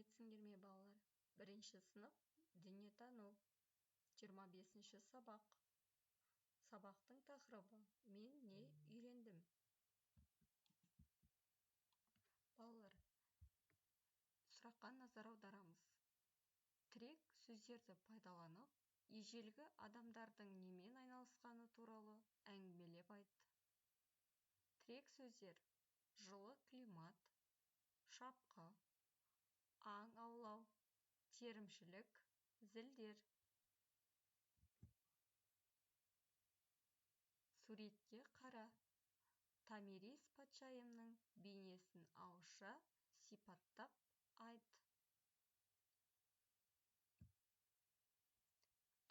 сәлеметсіңдер ме, балалар? Бірінші сынып дүниетану 25-ші сабақ. Сабақтың тақырыбы «Мен не үйрендім?» Балалар, сұраққа назар аударамыз. Тірек сөздерді пайдаланып, ежелгі адамдардың немен айналысқаны туралы әңгімелеп айт. Тірек сөздер: жылы климат, шапқы, аң аулау, терімшілік, зілдер. Суретке қара. Томирис патшайымның бейнесін ауызша сипаттап айт.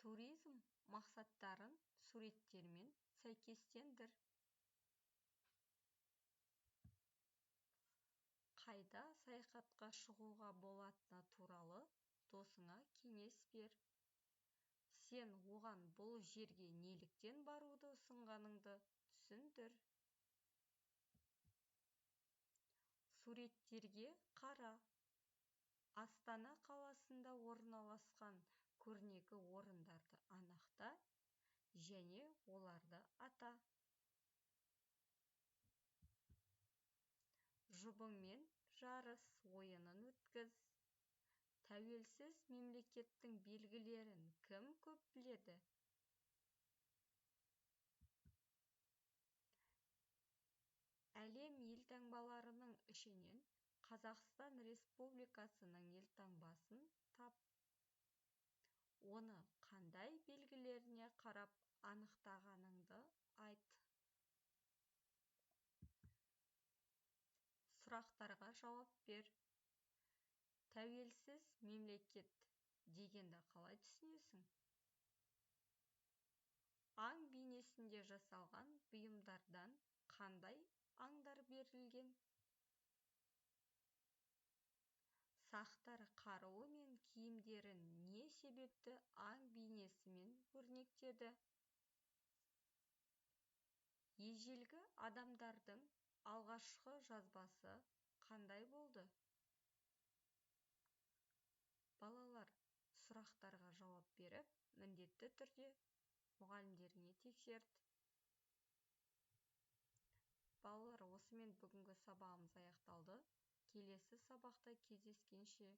Туризм мақсаттарын суреттермен сәйкестендір. Қайда саяхатқа шығуға болатыны туралы досыңа кеңес бер. Сен оған бұл жерге неліктен баруды ұсынғаныңды түсіндір. Суреттерге қара. Астана қаласында орналасқан көрнекі орындарды анақта және оларды ата. Жұбыңмен жарыс ойынын өткіз. Тәуелсіз мемлекеттің белгілерін кім көп біледі? Әлем елтаңбаларының ішінен Қазақстан Республикасының елтаңбасын тап. Оны қандай белгілеріне қарап анықтағаныңды айт. Сұрақтарға жауап бер. Тәуелсіз мемлекет дегенді қалай түсінесің? Аң бейнесінде жасалған бұйымдардан қандай аңдар берілген? Сақтар қаруы мен киімдерін не себепті аң бейнесімен өрнектеді? Ежелгі адамдардың алғашқы жазбасы қандай болды? Балалар, сұрақтарға жауап беріп, міндетті түрде мұғалімдеріңе тексерт. Балалар, осымен бүгінгі сабағымыз аяқталды. Келесі сабақта кездескенше